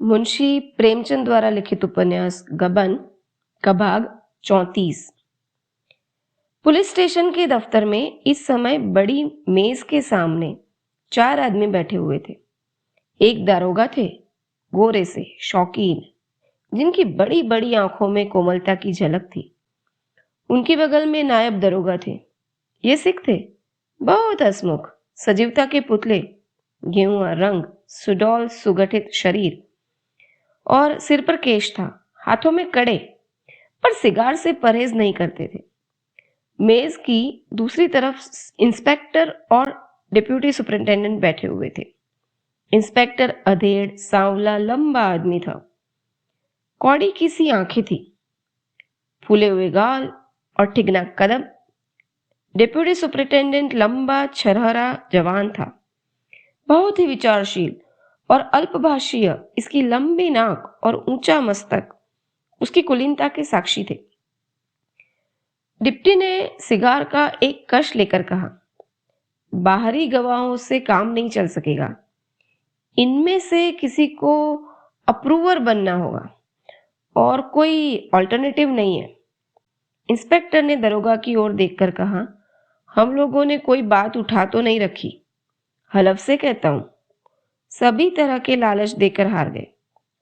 मुंशी प्रेमचंद द्वारा लिखित उपन्यास गबन का भाग 34। पुलिस स्टेशन के दफ्तर में इस समय बड़ी मेज के सामने 4 आदमी बैठे हुए थे। एक दारोगा थे, गोरे से, शौकीन, जिनकी बड़ी बड़ी आंखों में कोमलता की झलक थी। उनके बगल में नायब दरोगा थे। ये सिख थे, बहुत हंसमुख, सजीवता के पुतले, गेहुआ रंग, सुडौल सुगठित शरीर और सिर पर केश था, हाथों में कड़े, पर सिगार से परहेज नहीं करते थे। मेज की दूसरी तरफ इंस्पेक्टर और डिप्यूटी सुपरिंटेंडेंट बैठे हुए थे। इंस्पेक्टर अधेड़, सांवला, लंबा आदमी था। कौड़ी की सी आंखें थी, फूले हुए गाल और ठिगना कदम। डिप्यूटी सुपरिंटेंडेंट लंबा, छरहरा जवान था, बहुत ही विचारशील और अल्पभाषीय। इसकी लंबी नाक और ऊंचा मस्तक उसकी कुलीनता के साक्षी थे। डिप्टी ने सिगार का एक कश लेकर कहा, बाहरी गवाहों से काम नहीं चल सकेगा, इनमें से किसी को अप्रूवर बनना होगा और कोई ऑल्टरनेटिव नहीं है। इंस्पेक्टर ने दरोगा की ओर देखकर कहा, हम लोगों ने कोई बात उठा तो नहीं रखी, हलफ से कहता हूं, सभी तरह के लालच देकर हार गए।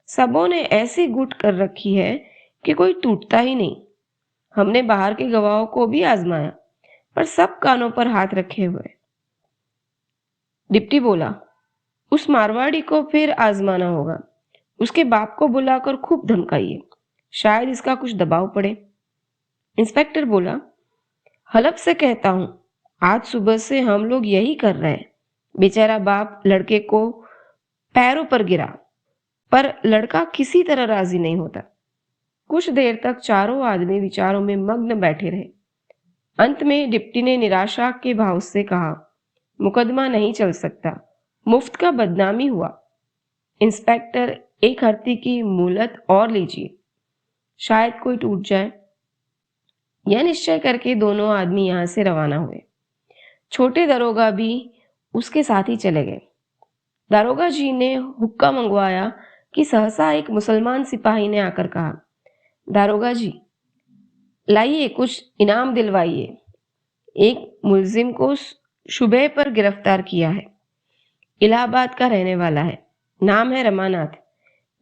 सबों ने ऐसी गुट कर रखी है कि कोई टूटता ही नहीं। हमने बाहर के गवाहों को भी आजमाया, पर सब कानों पर हाथ रखे हुए। डिप्टी बोला, उस मारवाड़ी को फिर आजमाना होगा, उसके बाप को बुलाकर खूब धमकाइए, शायद इसका कुछ दबाव पड़े। इंस्पेक्टर बोला, हलफ से कहता हूं, आज सुबह से हम लोग यही कर रहे हैं। बेचारा बाप लड़के को पैरों पर गिरा, पर लड़का किसी तरह राजी नहीं होता। कुछ देर तक चारों आदमी विचारों में मग्न बैठे रहे। अंत में डिप्टी ने निराशा के भाव से कहा, मुकदमा नहीं चल सकता, मुफ्त का बदनामी हुआ। इंस्पेक्टर, एक हर्ती की मोहलत और लीजिए, शायद कोई टूट जाए। यह निश्चय करके दोनों आदमी यहां से रवाना हुए। छोटे दरोगा भी उसके साथ ही चले गए। दारोगा जी ने हुक्का मंगवाया कि सहसा एक मुसलमान सिपाही ने आकर कहा, दारोगा जी, लाइए कुछ इनाम दिलवाइए। एक मुलजिम को शुबह पर गिरफ्तार किया है, इलाहाबाद का रहने वाला है, नाम है रमानाथ।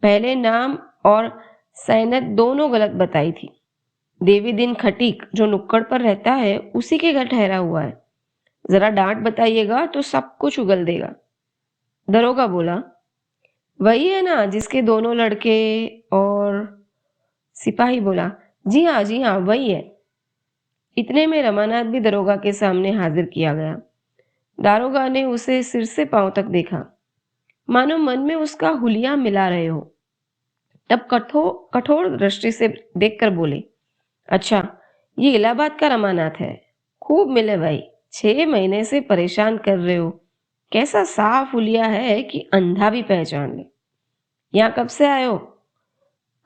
पहले नाम और सैनत दोनों गलत बताई थी। देवी दिन खटीक जो नुक्कड़ पर रहता है उसी के घर ठहरा हुआ है। जरा डांट बताइएगा तो सब कुछ उगल देगा। दरोगा बोला, वही है ना जिसके दोनों लड़के और। सिपाही बोला, जी हाँ वही है। इतने में रमानाथ भी दरोगा के सामने हाजिर किया गया। दारोगा ने उसे सिर से पांव तक देखा, मानो मन में उसका हुलिया मिला रहे हो। तब कठोर दृष्टि से देखकर बोले, अच्छा, ये इलाहाबाद का रमानाथ है, खूब मिले भाई, 6 महीने से परेशान कर रहे हो। कैसा साफ हुलिया है कि अंधा भी पहचान ले। यहाँ कब से आए हो?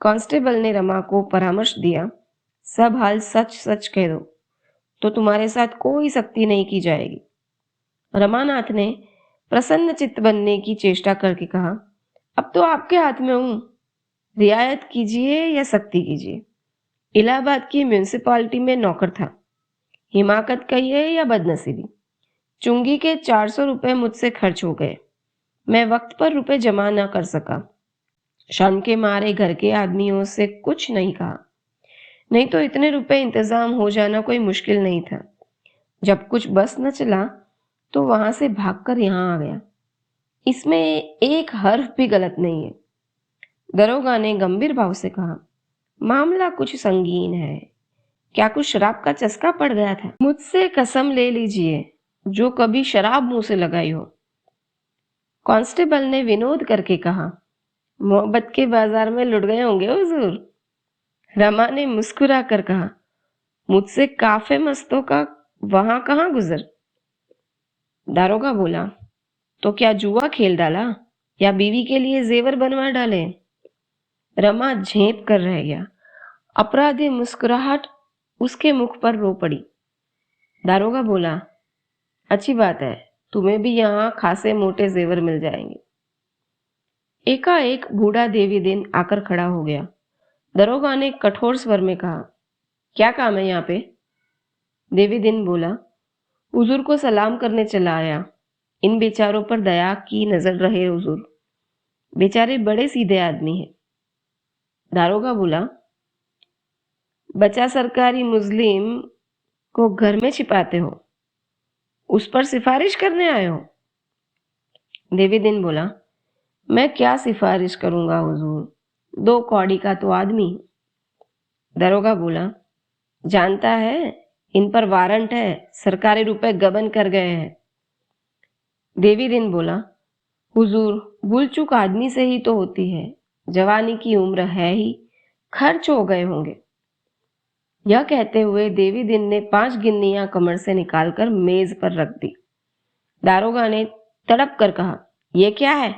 कांस्टेबल ने रमा को परामर्श दिया, सब हाल सच सच कह दो तो तुम्हारे साथ कोई सख्ती नहीं की जाएगी। रमानाथ ने प्रसन्न चित्त बनने की चेष्टा करके कहा, अब तो आपके हाथ में हूं, रियायत कीजिए या सख्ती कीजिए। इलाहाबाद की म्यूनिसिपालिटी में नौकर था, हिमाकत कहिए या बदनसीबी। चुंगी के 400 रुपए मुझसे खर्च हो गए। मैं वक्त पर रुपए जमा न कर सका। शर्म के मारे घर के आदमियों से कुछ नहीं कहा, नहीं तो इतने रुपए इंतजाम हो जाना कोई मुश्किल नहीं था। जब कुछ बस न चला तो वहां से भागकर यहां आ गया। इसमें एक हर्फ भी गलत नहीं है। दरोगा ने गंभीर भाव से कहा, मामला कुछ संगीन है। क्या कुछ शराब का चस्का पड़ गया था? मुझसे कसम ले लीजिए जो कभी शराब मुंह से लगाई हो। कांस्टेबल ने विनोद करके कहा, मोहब्बत के बाजार में लुट गए होंगे हुजूर। रमा ने मुस्कुरा कर कहा, मुझसे काफे मस्तों का वहां कहां गुजर। दारोगा बोला, तो क्या जुआ खेल डाला या बीवी के लिए जेवर बनवा डाले? रमा झेप कर रह गया। अपराधी मुस्कुराहट उसके मुख पर रो पड़ी। दारोगा बोला, अच्छी बात है, तुम्हें भी यहाँ खासे मोटे जेवर मिल जाएंगे। एकाएक बूढ़ा देवी दिन आकर खड़ा हो गया। दरोगा ने कठोर स्वर में कहा, क्या काम है यहाँ पे? देवी दिन बोला, हुजूर को सलाम करने चला आया। इन बेचारों पर दया की नजर रहे हुजूर। बेचारे बड़े सीधे आदमी हैं। दारोगा बोला, बचा सरकारी मुस्लिम को घर में छिपाते हो, उस पर सिफारिश करने आए हो? देवी दिन बोला, मैं क्या सिफारिश करूंगा हुजूर, 2 कौड़ी का तो आदमी। दरोगा बोला, जानता है इन पर वारंट है, सरकारी रुपए गबन कर गए हैं। देवी दिन बोला, हुजूर भूल चूक आदमी से ही तो होती है, जवानी की उम्र है ही, खर्च हो गए होंगे। यह कहते हुए देवी दिन ने 5 गिन्नियां कमर से निकालकर मेज पर रख दी। दारोगा ने तड़प कर कहा, यह क्या है?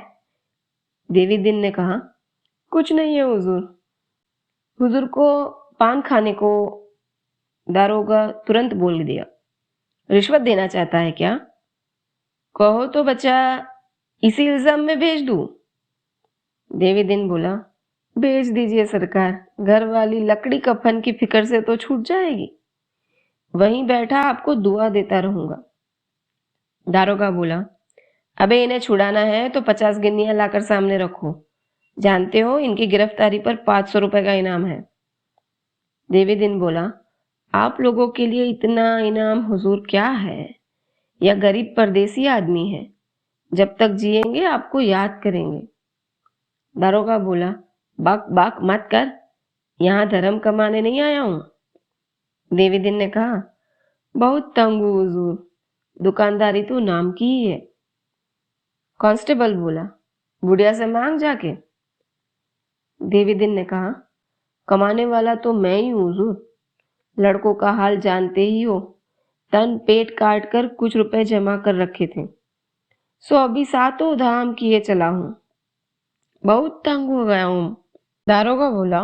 देवी दिन ने कहा, कुछ नहीं है हुजूर। हुजूर को पान खाने को दारोगा तुरंत बोल दिया, रिश्वत देना चाहता है क्या? कहो तो बच्चा इसी इल्जाम में भेज दूं? देवी दिन बोला, भेज दीजिए सरकार, घर वाली लकड़ी कफन की फिक्र से तो छूट जाएगी। वहीं बैठा आपको दुआ देता रहूंगा। दारोगा बोला, अबे इन्हें छुड़ाना है तो 50 गिन्नियां लाकर सामने रखो। जानते हो इनकी गिरफ्तारी पर 500 रुपए का इनाम है। देवी दिन बोला, आप लोगों के लिए इतना इनाम हुजूर क्या है? यह गरीब परदेसी आदमी है, जब तक जिएंगे आपको याद करेंगे। दारोगा बोला, बाक बाक मत कर, यहां धर्म कमाने नहीं आया हूं। देवी दिन ने कहा, बहुत तंग हूं हुजूर, दुकानदारी तो नाम की ही है। कांस्टेबल बोला, बुढ़िया से मांग जाके। देवी दिन ने कहा, कमाने वाला तो मैं ही हूं हुजूर, लड़कों का हाल जानते ही हो, तन पेट काट कर कुछ रुपए जमा कर रखे थे, सो अभी 7 धाम किए चला हूं, बहुत तंग हो गया हूं। दारोगा बोला,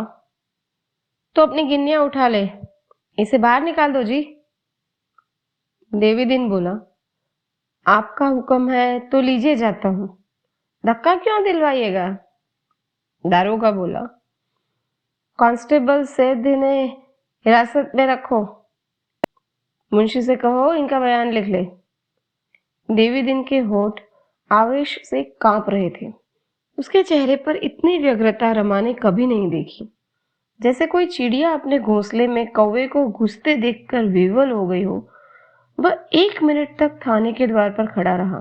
तो अपनी गिन्नियां उठा ले, इसे बाहर निकाल दो जी। देवी दिन बोला, आपका हुक्म है तो लीजिए जाता हूं, धक्का क्यों दिलवाइएगा? दारोगा बोला, कांस्टेबल सेठ इन्हें हिरासत में रखो, मुंशी से कहो इनका बयान लिख ले। देवी दिन के होठ आवेश से कांप रहे थे। उसके चेहरे पर इतनी व्यग्रता रमा ने कभी नहीं देखी, जैसे कोई चिड़िया अपने घोंसले में कौवे को घुसते देखकर विवल हो गई हो। वह 1 मिनट तक थाने के द्वार पर खड़ा रहा,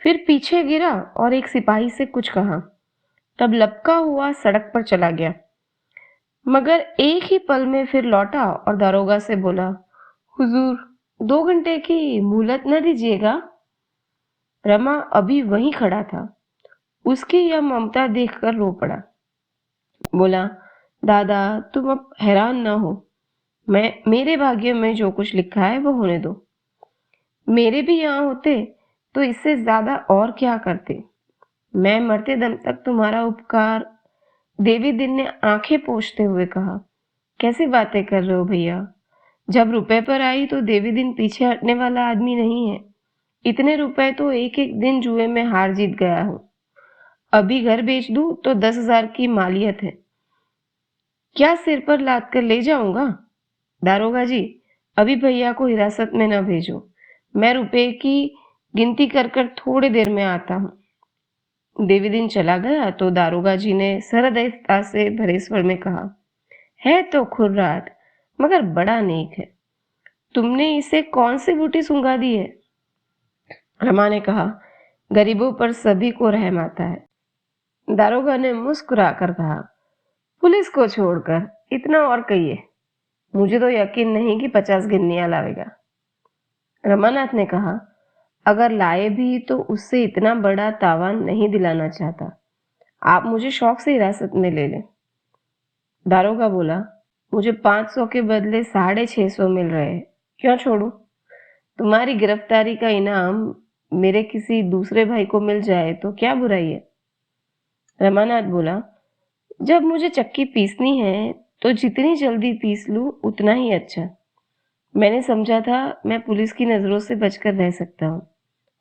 फिर पीछे गिरा और एक सिपाही से कुछ कहा, तब लपका हुआ सड़क पर चला गया, मगर एक ही पल में फिर लौटा और दारोगा से बोला, हुजूर 2 घंटे की मोहलत न दीजिएगा? रमा अभी वहीं खड़ा था। उसकी यह ममता देखकर रो पड़ा। बोला, दादा तुम अब हैरान ना हो, मेरे भाग्य में जो कुछ लिखा है वो होने दो। मेरे भी यहाँ होते तो इससे ज्यादा और क्या करते, मैं मरते दम तक तुम्हारा उपकार। देवी दिन ने आंखें पोंछते हुए कहा, कैसी बातें कर रहे हो भैया? जब रुपए पर आई तो देवी दिन पीछे हटने वाला आदमी नहीं है। इतने रुपए तो एक एक दिन जुए में हार जीत गया हूं। अभी घर बेच दूं तो 10,000 की मालियत है, क्या सिर पर लाद कर ले जाऊंगा? दारोगा जी, अभी भैया को हिरासत में न भेजो, मैं रुपए की गिनती कर कर थोड़ी देर में आता हूं। देवी दिन चला गया तो दारोगा जी ने सरदयता से भरे स्वर में कहा, है तो खुर्राट मगर बड़ा नेक है, तुमने इसे कौन सी बूटी सुंघा दी है? रमा ने कहा, गरीबों पर सभी को रहम आता है। दारोगा ने मुस्कुराकर कहा, पुलिस को छोड़कर इतना और कहिए, मुझे तो यकीन नहीं कि 50 गिन्नियां लावेगा। रमानाथ ने कहा, अगर लाए भी तो उससे इतना बड़ा तावान नहीं दिलाना चाहता, आप मुझे शौक से हिरासत में ले लें। दारोगा बोला, मुझे 500 के बदले 650 मिल रहे हैं, क्यों छोड़ू? तुम्हारी गिरफ्तारी का इनाम मेरे किसी दूसरे भाई को मिल जाए तो क्या बुराई है? रमानाथ बोला, जब मुझे चक्की पीसनी है तो जितनी जल्दी पीस लूं उतना ही अच्छा। मैंने समझा था मैं पुलिस की नजरों से बचकर रह सकता हूं,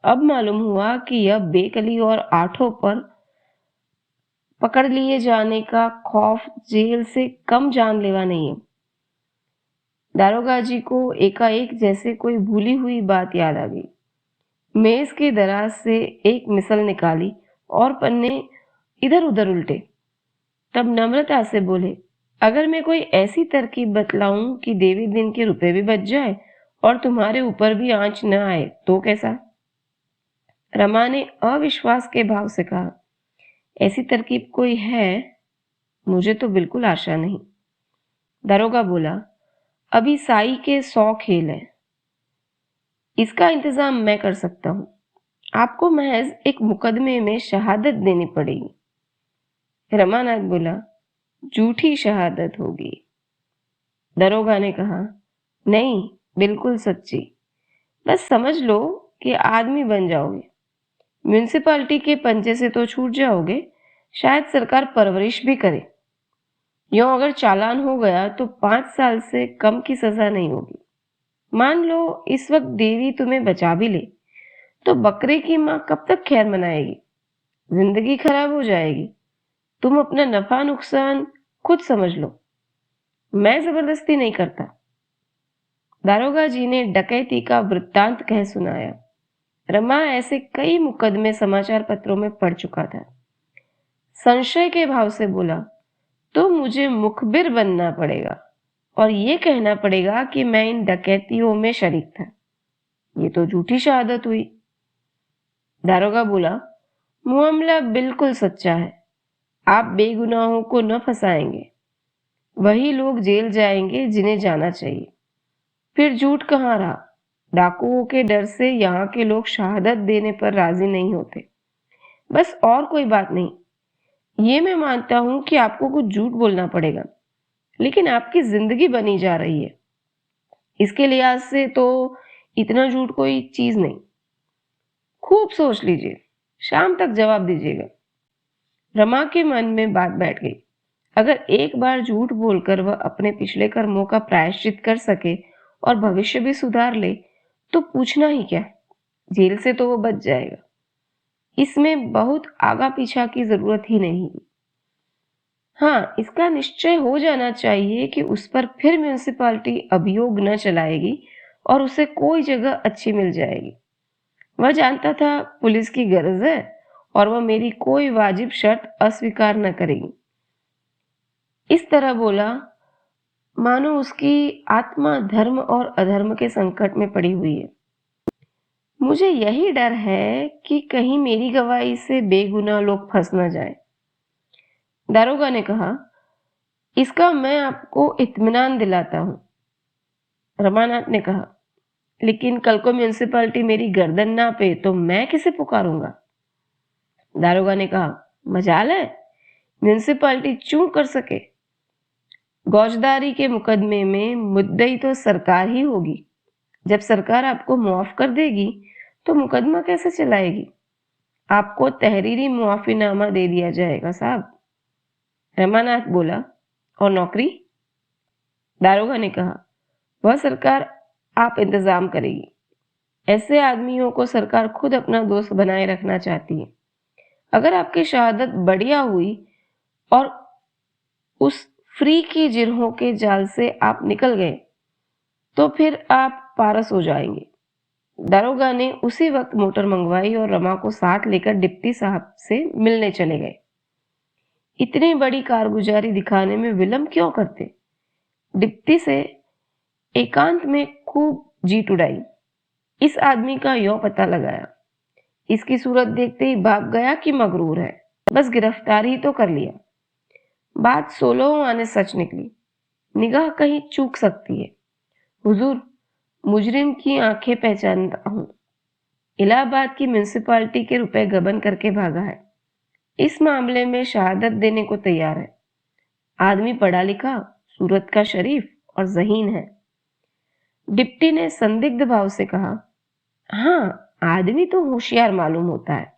अब मालूम हुआ कि यह बेकली और आठों पर पकड़ लिए जाने का खौफ जेल से कम जानलेवा नहीं है। दारोगा जी को एकाएक जैसे कोई भूली हुई बात याद आ गई। मेज के दराज से एक मिसल निकाली और पन्ने इधर उधर उल्टे। तब नम्रता से बोले, अगर मैं कोई ऐसी तरकीब बतलाऊं कि देवी दिन के रुपए भी बच जाए और तुम्हारे ऊपर भी आंच न आए तो कैसा? रमा ने अविश्वास के भाव से कहा, ऐसी तरकीब कोई है? मुझे तो बिल्कुल आशा नहीं। दारोगा बोला, अभी साई के 100 खेल हैं। इसका इंतजाम मैं कर सकता हूं। आपको महज एक मुकदमे में शहादत देनी पड़ेगी। रमानाथ बोला, झूठी शहादत होगी। दरोगा ने कहा, नहीं, बिल्कुल सच्ची। बस समझ लो कि आदमी बन जाओगे। म्यूनिसिपालिटी के पंजे से तो छूट जाओगे, शायद सरकार परवरिश भी करे। यूं अगर चालान हो गया तो 5 साल से कम की सजा नहीं होगी। मान लो इस वक्त देवी तुम्हें बचा भी ले, तो बकरे की माँ कब तक खैर मनाएगी? जिंदगी खराब हो जाएगी। तुम अपना नफा नुकसान खुद समझ लो। मैं जबरदस्ती नहीं करता। दारोगा जी ने डकैती का वृत्तांत कह सुनाया। रमा ऐसे कई मुकदमे समाचार पत्रों में पढ़ चुका था। संशय के भाव से बोला, तो मुझे मुखबिर बनना पड़ेगा और ये कहना पड़ेगा कि मैं इन डकैतियों में शरीक था। ये तो झूठी शहादत हुई। दारोगा बोला, मामला बिल्कुल सच्चा है। आप बेगुनाहों को न फंसाएंगे। वही लोग जेल जाएंगे जिन्हें जाना चाहिए। फिर झूठ कहाँ रहा? डाकुओं के डर से यहाँ के लोग शहादत देने पर राजी नहीं होते। बस और कोई बात नहीं। ये मैं मानता हूं कि आपको कुछ झूठ बोलना पड़ेगा, लेकिन आपकी जिंदगी बनी जा रही है। इसके लिहाज से तो इतना झूठ कोई चीज नहीं। खूब सोच लीजिए, शाम तक जवाब दीजिएगा। रमा के मन में बात बैठ गई। अगर एक बार झूठ बोलकर वह अपने पिछले कर्मों का प्रायश्चित कर सके और भविष्य भी सुधार ले, तो पूछना ही क्या? जेल से तो वो बच जाएगा। इसमें बहुत आगा पीछा की जरूरत ही नहीं। हाँ, इसका निश्चय हो जाना चाहिए कि उस पर फिर म्यूनिसिपालिटी अभियोग न चलाएगी और उसे कोई जगह अच्छी मिल जाएगी। वह जानता था पुलिस की गरज है और वह मेरी कोई वाजिब शर्त अस्वीकार न करेगी। इस तरह बोला मानो उसकी आत्मा धर्म और अधर्म के संकट में पड़ी हुई है। मुझे यही डर है कि कहीं मेरी गवाही से बेगुनाह लोग फंस न जाएं। दारोगा ने कहा, इसका मैं आपको इत्मीनान दिलाता हूं। रमानाथ ने कहा, लेकिन कल को म्यूनिसिपालिटी मेरी गर्दन ना पे तो मैं किसे पुकारूंगा? दारोगा ने कहा, मजाल है, म्यूनिसिपालिटी चूं कर सके। गौजदारी के मुकदमे में मुद्दई तो सरकार ही होगी। जब सरकार आपको मुआफ कर देगी तो मुकदमा कैसे चलाएगी? आपको तहरीरी मुआफीनामा दे दिया जाएगा साहब। रमानाथ बोला, और नौकरी? दारोगा ने कहा, वह सरकार आप इंतजाम करेगी। ऐसे आदमियों को सरकार खुद अपना दोस्त बनाए रखना चाहती है। अगर आपकी शहादत बढ़िया हुई और उस फ्री की जिरहों के जाल से आप निकल गए, तो फिर आप पारस हो जाएंगे। दारोगा ने उसी वक्त मोटर मंगवाई और रमा को साथ लेकर डिप्टी साहब से मिलने चले गए। इतनी बड़ी कारगुजारी दिखाने में विलंब क्यों करते? डिप्टी से एकांत में खूब जीत उड़ाई। इस आदमी का यों पता लगाया। इसकी सूरत देखते ही भाग गया कि मगरूर है, बस गिरफ्तारी ही तो कर लिया। बात 16 आने सच निकली। निगाह कहीं चूक सकती है। हुजूर, मुजरिम की आंखें पहचानता हूं। इलाहाबाद की म्यूनिसिपालिटी के रुपए गबन करके भागा है। इस मामले में शहादत देने को तैयार है। आदमी पढ़ा लिखा, सूरत का शरीफ और ज़हीन है। डिप्टी ने संदिग्ध भाव से कहा, हाँ, आदमी तो होशियार मालूम होता है,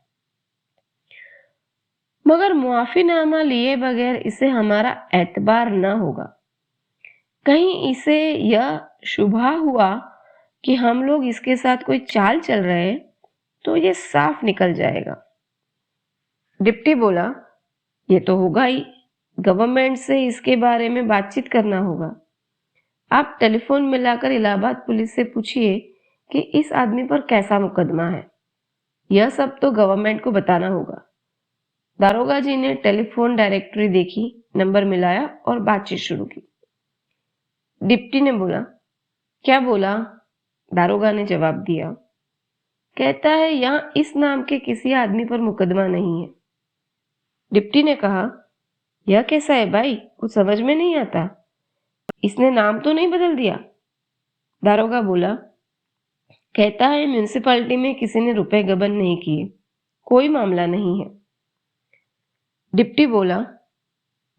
मगर मुआफीनामा लिए बगैर इसे हमारा एतबार न होगा। कहीं इसे यह शुबहा हुआ कि हम लोग इसके साथ कोई चाल चल रहे हैं तो ये साफ निकल जाएगा। डिप्टी बोला, ये तो होगा ही, गवर्नमेंट से इसके बारे में बातचीत करना होगा। आप टेलीफोन मिलाकर इलाहाबाद पुलिस से पूछिए कि इस आदमी पर कैसा मुकदमा है। यह सब तो गवर्नमेंट को बताना होगा। दारोगा जी ने टेलीफोन डायरेक्टरी देखी, नंबर मिलाया और बातचीत शुरू की। डिप्टी ने बोला, क्या बोला? दारोगा ने जवाब दिया, कहता है यहाँ इस नाम के किसी आदमी पर मुकदमा नहीं है। डिप्टी ने कहा, यह कैसा है भाई, कुछ समझ में नहीं आता। इसने नाम तो नहीं बदल दिया? दारोगा बोला, कहता है म्यूनिसिपैलिटी में किसी ने रुपए गबन नहीं किए, कोई मामला नहीं है। डिप्टी बोला,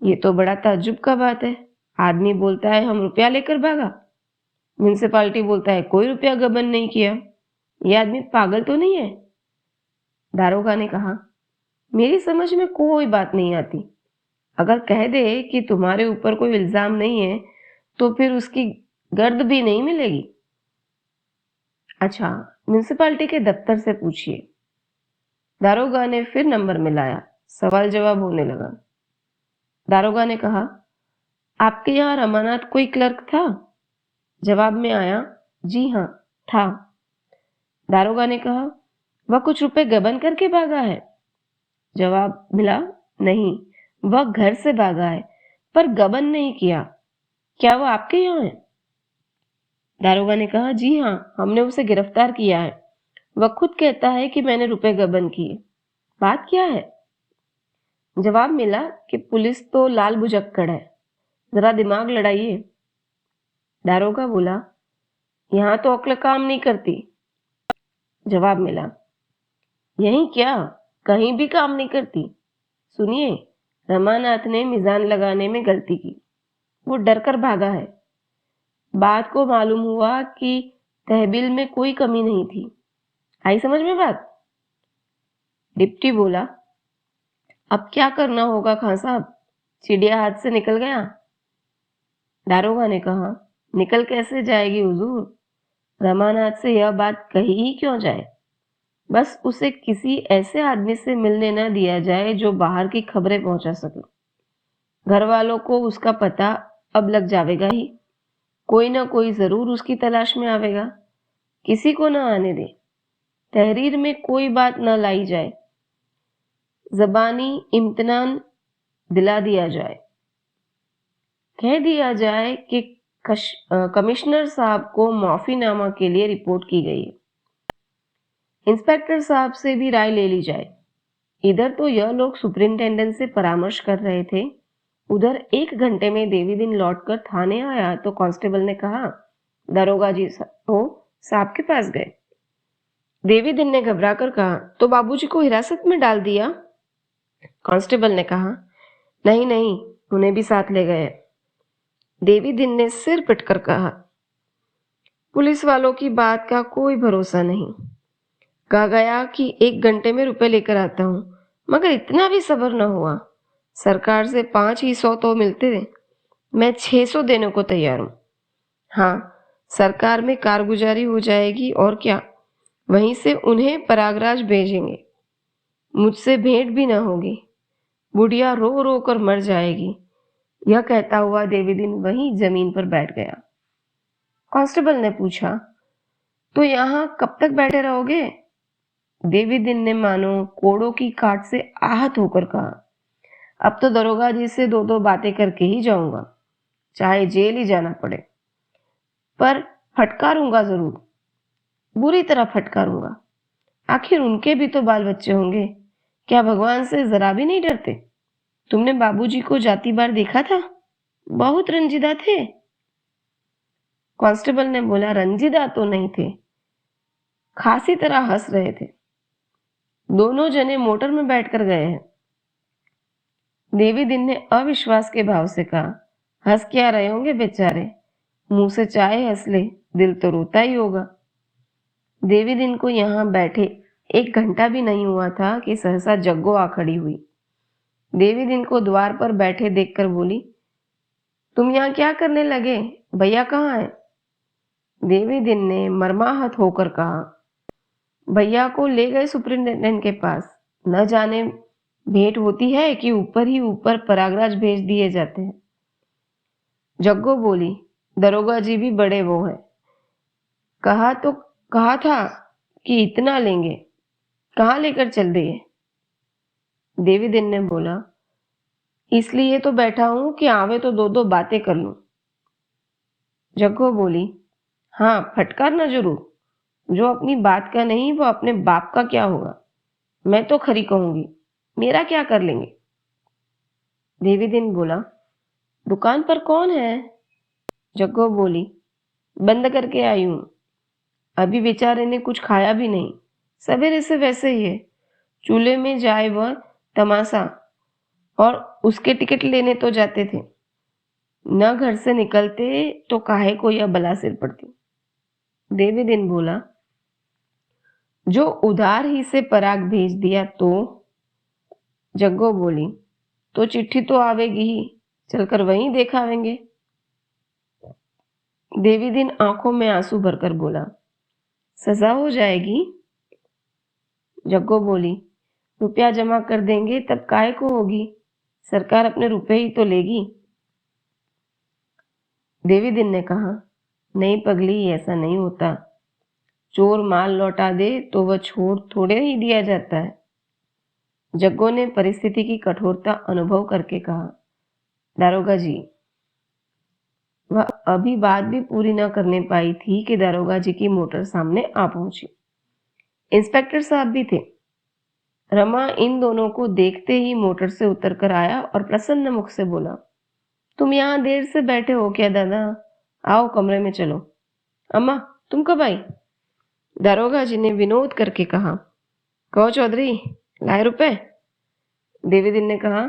ये तो बड़ा ताज्जुब का बात है। आदमी बोलता है हम रुपया लेकर भागा, म्यूनिसिपैलिटी बोलता है कोई रुपया गबन नहीं किया। ये आदमी पागल तो नहीं है? दारोगा ने कहा, मेरी समझ में कोई बात नहीं आती। अगर कह दे कि तुम्हारे ऊपर कोई इल्जाम नहीं है तो फिर उसकी गर्द भी नहीं मिलेगी। अच्छा, म्यूनिसिपैलिटी के दफ्तर से पूछिए। दारोगा ने फिर नंबर मिलाया, सवाल जवाब होने लगा। दारोगा ने कहा, आपके यहाँ रमानाथ कोई क्लर्क था? जवाब में आया, जी हाँ था। दारोगा ने कहा, वह कुछ रुपए गबन करके भागा है? जवाब मिला, नहीं, वह घर से भागा है पर गबन नहीं किया। क्या वह आपके यहाँ है? दारोगा ने कहा, जी हाँ, हमने उसे गिरफ्तार किया है। वह खुद कहता है कि मैंने रुपए गबन किए। बात क्या है? जवाब मिला कि पुलिस तो लाल बुझक्कड़ है, जरा दिमाग लड़ाइए। दारोगा बोला, यहाँ तो अक्ल काम नहीं करती। जवाब मिला, यही क्या, कहीं भी काम नहीं करती। सुनिए, रमानाथ ने मिजान लगाने में गलती की, वो डरकर भागा है। बात को मालूम हुआ कि तहसील में कोई कमी नहीं थी। आई समझ में बात? डिप्टी बोला, अब क्या करना होगा खां साहब, चिड़िया हाथ से निकल गया। दारोगा ने कहा, निकल कैसे जाएगी हुजूर, रमानाथ से यह बात कही ही क्यों जाए। बस उसे किसी ऐसे आदमी से मिलने न दिया जाए जो बाहर की खबरें पहुंचा सके। घर वालों को उसका पता अब लग जाएगा ही, कोई ना कोई जरूर उसकी तलाश में आवेगा। किसी को न आने दे, तहरीर में कोई बात न लाई जाए, जबानी इम्तिनान दिला दिया जाए, कह दिया जाए कि कमिश्नर साहब को माफीनामा के लिए रिपोर्ट की गई है। इंस्पेक्टर साहब से भी राय ले ली जाए। इधर तो यह लोग सुपरिंटेंडेंट से परामर्श कर रहे थे, उधर 1 घंटे में देवी दिन लौटकर थाने आया तो कांस्टेबल ने कहा, दरोगा जी तो साहब के पास गए। देवी दिन ने घबराकर कहा, तो बाबूजी को हिरासत में डाल दिया? कांस्टेबल ने कहा, नहीं नहीं, उन्हें भी साथ ले गए। देवी दिन ने सिर पिटकर कहा, पुलिस वालों की बात का कोई भरोसा नहीं। कहा गया कि 1 घंटे में रुपए लेकर आता हूं, मगर इतना भी सब्र न हुआ। सरकार से 5 ही 100 तो मिलते थे, मैं 600 देने को तैयार हूं। हाँ, सरकार में कारगुजारी हो जाएगी और क्या, वहीं से उन्हें प्रयागराज भेजेंगे। मुझसे भेंट भी न होगी, बुढ़िया रो रो कर मर जाएगी। यह कहता हुआ देवी दिन वहीं जमीन पर बैठ गया। कांस्टेबल ने पूछा, तो यहाँ कब तक बैठे रहोगे? देवी दिन ने मानो कोड़ों की काट से आहत होकर कहा, अब तो दरोगा जी से 2-2 बातें करके ही जाऊंगा, चाहे जेल ही जाना पड़े, पर फटकारूंगा जरूर, बुरी तरह फटकारूंगा। आखिर उनके भी तो बाल बच्चे होंगे, क्या भगवान से जरा भी नहीं डरते? तुमने बाबूजी को जाती बार देखा था, बहुत रंजीदा थे। कांस्टेबल ने बोला, रंजीदा तो नहीं थे, खासी तरह हंस रहे थे। दोनों जने मोटर में बैठकर गए हैं। देवी दिन ने अविश्वास के भाव से कहा, हंस क्या रहे होंगे बेचारे, मुंह से चाहे हंस ले, दिल तो रोता ही होगा। देवी दिन को यहाँ बैठे 1 घंटा भी नहीं हुआ था कि सहसा जग्गो आ खड़ी हुई। देवी दिन को द्वार पर बैठे देखकर बोली, तुम यहाँ क्या करने लगे, भैया कहाँ है? देवी दिन ने मर्माहत होकर कहा, भैया को ले गए सुपरिंटेंडेंट के पास, न जाने भेंट होती है कि ऊपर ही ऊपर परागराज भेज दिए जाते हैं। जग्गो बोली, दरोगा जी भी बड़े वो हैं। कहा था कि इतना लेंगे, कहाँ लेकर चल दिए? देवी दिन ने बोला, इसलिए तो बैठा हूं कि आवे तो दो दो बातें कर लूं। जग्गो बोली, हाँ फटकार ना जरूर। जो अपनी बात का नहीं वो अपने बाप का क्या होगा? मैं तो खरी कहूंगी, मेरा क्या कर लेंगे? देवी दिन बोला, दुकान पर कौन है? जग्गो बोली, बंद करके आई हूं। अभी बेचारे ने कुछ खाया भी नहीं, सवेरे से वैसे ही है। चूल्हे में जाए वह तमाशा, और उसके टिकट लेने तो जाते थे, न घर से निकलते तो काहे को यह बला सिर पड़ती। देवी दिन बोला, जो उधार ही से पराग भेज दिया तो? जग्गो बोली, तो चिट्ठी तो आवेगी ही, चलकर वहीं देखावेंगे। देवी दिन आंखों में आंसू भरकर बोला, सजा हो जाएगी? जग्गो बोली, रुपया जमा कर देंगे तब काहे को होगी, सरकार अपने रुपए ही तो लेगी। देवी दिन ने कहा, नहीं पगली, ऐसा नहीं होता। चोर माल लौटा दे तो वह छोड़ थोड़े ही दिया जाता है। जग्गो ने परिस्थिति की कठोरता अनुभव करके कहा, दारोगा जी। वह अभी बात भी पूरी न करने पाई थी कि दारोगा जी की मोटर सामने आ पहुंची। इंस्पेक्टर साहब भी थे। रमा इन दोनों को देखते ही मोटर से उतरकर आया और प्रसन्न मुख से बोला, तुम यहाँ देर से बैठे हो क्या दादा? आओ कमरे में चलो। अम्मा, तुम कब आई? दारोगा जी ने विनोद करके कहा, कहो चौधरी, लाए रुपए? देवी दिन ने कहा,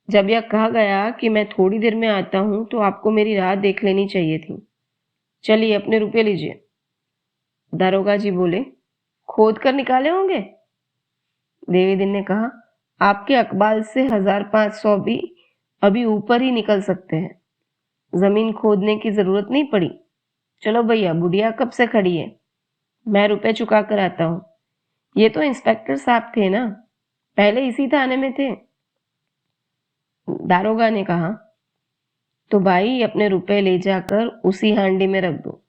जब यह कहा गया कि मैं थोड़ी देर में आता हूं तो आपको मेरी राह देख लेनी चाहिए थी। चलिए अपने रुपये लीजिए। दारोगा जी बोले, खोद कर निकाले होंगे? देवी दिन ने कहा, आपके अकबाल से 1500 भी अभी ऊपर ही निकल सकते हैं, जमीन खोदने की जरूरत नहीं पड़ी। चलो भैया, बुढ़िया कब से खड़ी है, मैं रुपए चुका कर आता हूं। ये तो इंस्पेक्टर साहब थे ना, पहले इसी थाने में थे। दारोगा ने कहा, तो भाई अपने रुपए ले जाकर उसी हांडी में रख दो।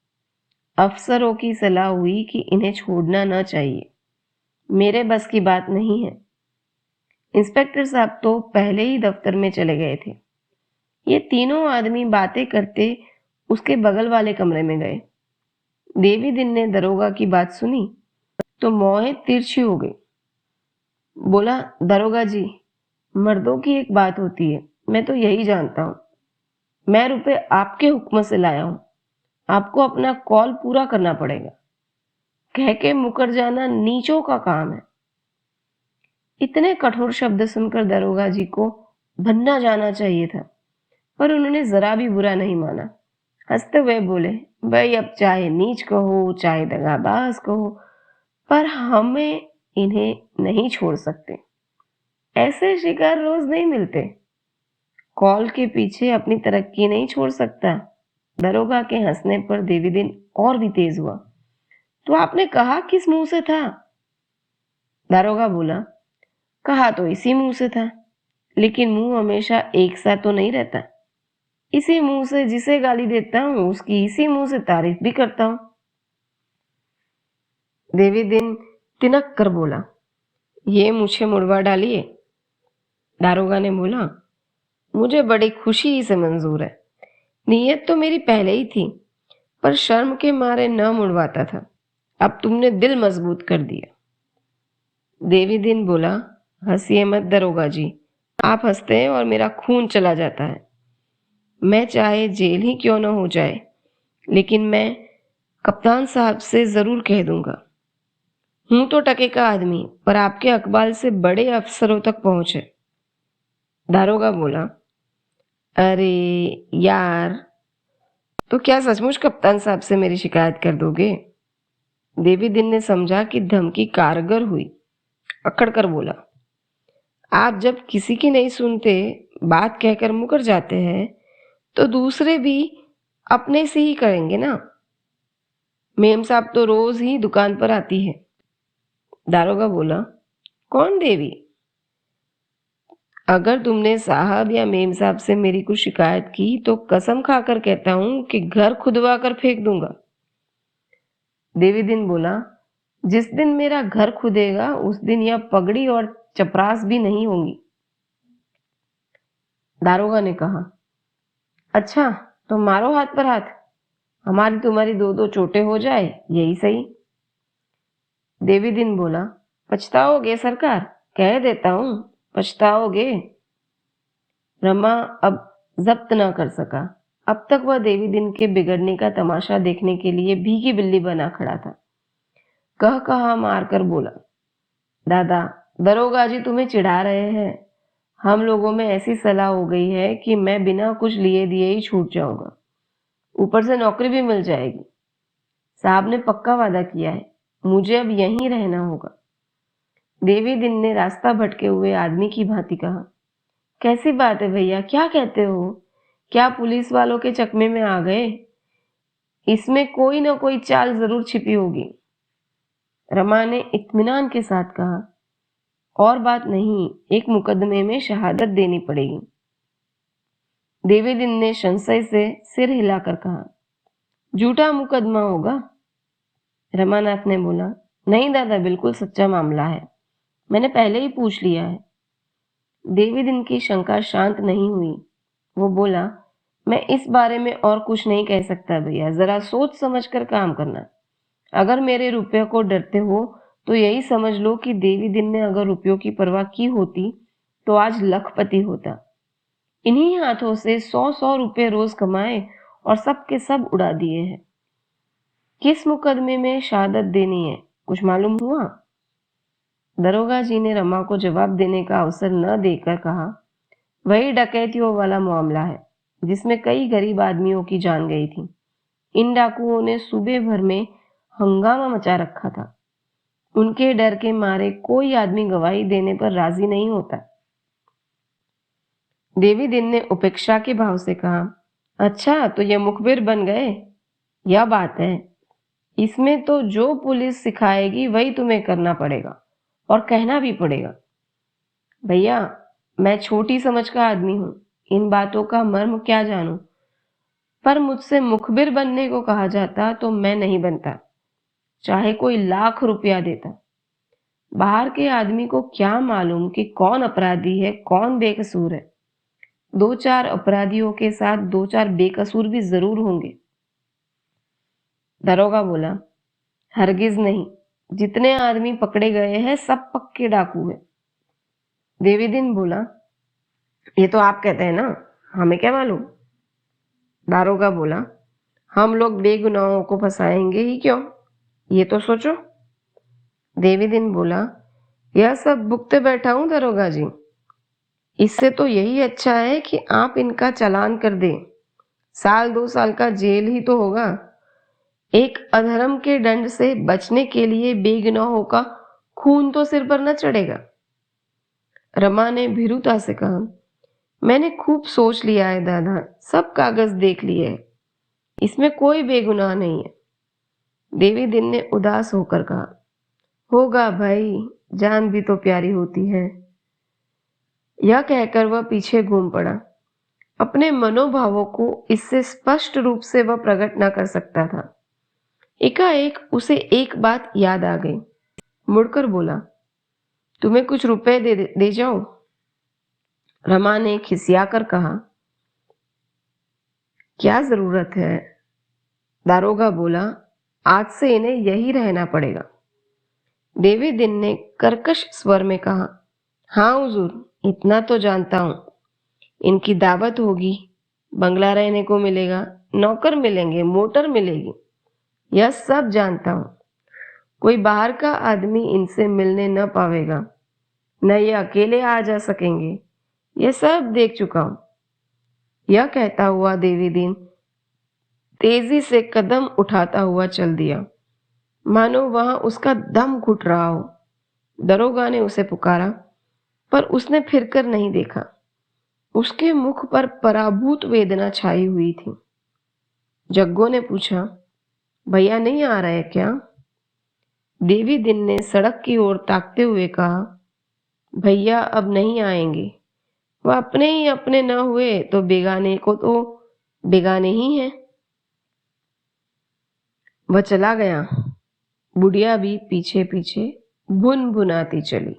अफसरों की सलाह हुई कि इन्हें छोड़ना न चाहिए, मेरे बस की बात नहीं है। इंस्पेक्टर साहब तो पहले ही दफ्तर में चले गए थे। ये तीनों आदमी बातें करते उसके बगल वाले कमरे में गए। देवी दिन ने दरोगा की बात सुनी तो मोहे तिरछी हो गई। बोला, दरोगा जी, मर्दों की एक बात होती है, मैं तो यही जानता हूं। मैं रुपए आपके हुक्म से लाया हूं, आपको अपना कॉल पूरा करना पड़ेगा। कह के मुकर जाना नीचों का काम है। इतने कठोर शब्द सुनकर दरोगा जी को भन्ना जाना चाहिए था, पर उन्होंने जरा भी बुरा नहीं माना। हंसते हुए बोले, भाई अब चाहे नीच कहो चाहे दगाबाज कहो, पर हमें इन्हें नहीं छोड़ सकते। ऐसे शिकार रोज नहीं मिलते। कॉल के पीछे अपनी तरक्की नहीं छोड़ सकता। दरोगा के हंसने पर देवी दिन और भी तेज हुआ। तो आपने कहा किस मुंह से था? दारोगा बोला, कहा तो इसी मुंह से था, लेकिन मुंह हमेशा एक सा तो नहीं रहता। इसी मुंह से जिसे गाली देता हूं उसकी इसी मुंह से तारीफ भी करता हूं। देवी दिन तिनक कर बोला, ये मुझे मुड़वा डालिए। दारोगा ने बोला, मुझे बड़ी खुशी से मंजूर है। नीयत तो मेरी पहले ही थी, पर शर्म के मारे न मुड़वाता था। अब तुमने दिल मजबूत कर दिया। देवी दिन बोला, हंसिए मत दरोगा जी, आप हंसते हैं और मेरा खून चला जाता है। मैं चाहे जेल ही क्यों न हो जाए, लेकिन मैं कप्तान साहब से जरूर कह दूंगा। हूं तो टके का आदमी, पर आपके अकबाल से बड़े अफसरों तक पहुंचे। दारोगा बोला, अरे यार, तो क्या सचमुच कप्तान साहब से मेरी शिकायत कर दोगे? देवी दिन ने समझा कि धमकी कारगर हुई। अकड़ कर बोला, आप जब किसी की नहीं सुनते, बात कहकर मुकर जाते हैं, तो दूसरे भी अपने से ही करेंगे ना। मेम साहब तो रोज ही दुकान पर आती है। दारोगा बोला, कौन देवी? अगर तुमने साहब या मेम साहब से मेरी कुछ शिकायत की तो कसम खाकर कहता हूं कि घर खुदवा कर फेंक दूंगा। देवी दिन बोला, जिस दिन मेरा घर खुदेगा उस दिन यह पगड़ी और चपरास भी नहीं होंगी। दारोगा ने कहा, अच्छा तो मारो हाथ पर हाथ, हमारी तुम्हारी दो दो चोटें हो जाए, यही सही। देवी दिन बोला, पछताओगे सरकार, कह देता हूं पछताओगे। रमा अब जब्त न कर सका। अब तक वह देवी दिन के बिगड़ने का तमाशा देखने के लिए भीगी बिल्ली बना खड़ा था। कह कहा मारकर बोला, दादा दरोगा जी तुम्हें चिढ़ा रहे हैं। हम लोगों में ऐसी सलाह हो गई है कि मैं बिना कुछ लिए दिए ही छूट जाऊंगा, ऊपर से नौकरी भी मिल जाएगी। साहब ने पक्का वादा किया है, मुझे अब यहीं रहना होगा। देवी दिन ने रास्ता भटके हुए आदमी की भांति कहा, कैसी बात है भैया, क्या कहते हो? क्या पुलिस वालों के चकमे में आ गए? इसमें कोई ना कोई चाल जरूर छिपी होगी। रमा ने इत्मीनान के साथ कहा, और बात नहीं, एक मुकदमे में शहादत देनी पड़ेगी। देवी दिन ने संशय से सिर हिलाकर कहा, झूठा मुकदमा होगा। रमानाथ ने बोला, नहीं दादा, बिल्कुल सच्चा मामला है, मैंने पहले ही पूछ लिया है। देवी दिन की शंका शांत नहीं हुई। वो बोला, मैं इस बारे में और कुछ नहीं कह सकता भैया, जरा सोच समझ कर काम करना। अगर मेरे रुपये को डरते हो तो यही समझ लो कि देवी दिन ने अगर रुपयों की परवाह की होती तो आज लखपति होता। इन्हीं हाथों से 100-100 रुपए रोज कमाए और सब के सब उड़ा दिए हैं। किस मुकदमे में शहादत देनी है, कुछ मालूम हुआ? दरोगा जी ने रमा को जवाब देने का अवसर न देकर कहा, वही डकैतियों वाला मामला है जिसमें कई गरीब आदमियों की जान गई थी। इन डाकुओं ने सूबे भर में हंगामा मचा रखा था। उनके डर के मारे कोई आदमी गवाही देने पर राजी नहीं होता। देवी दिन ने उपेक्षा के भाव से कहा, अच्छा तो ये मुखबिर बन गए? यह बात है, इसमें तो जो पुलिस सिखाएगी वही तुम्हें करना पड़ेगा और कहना भी पड़ेगा। भैया मैं छोटी समझ का आदमी हूं, इन बातों का मर्म क्या जानूं, पर मुझसे मुखबिर बनने को कहा जाता तो मैं नहीं बनता, चाहे कोई लाख रुपया देता। बाहर के आदमी को क्या मालूम कि कौन अपराधी है कौन बेकसूर है। 2-4 अपराधियों के साथ 2-4 बेकसूर भी जरूर होंगे। दरोगा बोला, हरगिज नहीं, जितने आदमी पकड़े गए हैं सब पक्के डाकू हैं। देवी दिन बोला, ये तो आप कहते हैं ना, हमें क्या मालूम। दारोगा बोला, हम लोग बेगुनाहों को फंसाएंगे ही क्यों, ये तो सोचो। देवी दिन बोला, यह सब भुगते बैठा हूं दरोगा जी, इससे तो यही अच्छा है कि आप इनका चालान कर दें, 1-2 साल का जेल ही तो होगा। एक अधर्म के दंड से बचने के लिए बेगुनाहों का खून तो सिर पर न चढ़ेगा। रमा ने भीरुता से कहा, मैंने खूब सोच लिया है दादा, सब कागज देख लिए हैं, इसमें कोई बेगुनाह नहीं है। देवी दिन ने उदास होकर कहा, होगा भाई, जान भी तो प्यारी होती है। यह कहकर वह पीछे घूम पड़ा। अपने मनोभावों को इससे स्पष्ट रूप से वह प्रकट न कर सकता था। एकाएक उसे एक बात याद आ गई। मुड़कर बोला, तुम्हें कुछ रुपए दे जाओ। रमा ने खिसिया कर कहा, क्या जरूरत है? दारोगा बोला, आज से इन्हें यही रहना पड़ेगा। देवी दिन ने कर्कश स्वर में कहा, हाँ हुजूर, इतना तो जानता हूं, इनकी दावत होगी, बंगला रहने को मिलेगा, नौकर मिलेंगे, मोटर मिलेगी, यह सब जानता हूं। कोई बाहर का आदमी इनसे मिलने न पावेगा, न ये अकेले आ जा सकेंगे, यह सब देख चुका हूं। यह कहता हुआ देवी दिन तेजी से कदम उठाता हुआ चल दिया, मानो वहां उसका दम घुट रहा हो। दरोगा ने उसे पुकारा, पर उसने फिरकर नहीं देखा। उसके मुख पर पराभूत वेदना छाई हुई थी। जग्गो ने पूछा, भैया नहीं आ रहे क्या? देवी दिन ने सड़क की ओर ताकते हुए कहा, भैया अब नहीं आएंगे, वह अपने ही अपने न हुए तो बेगाने को तो बेगाने ही हैं। वह चला गया। बुढ़िया भी पीछे पीछे भुन भुनाती चली।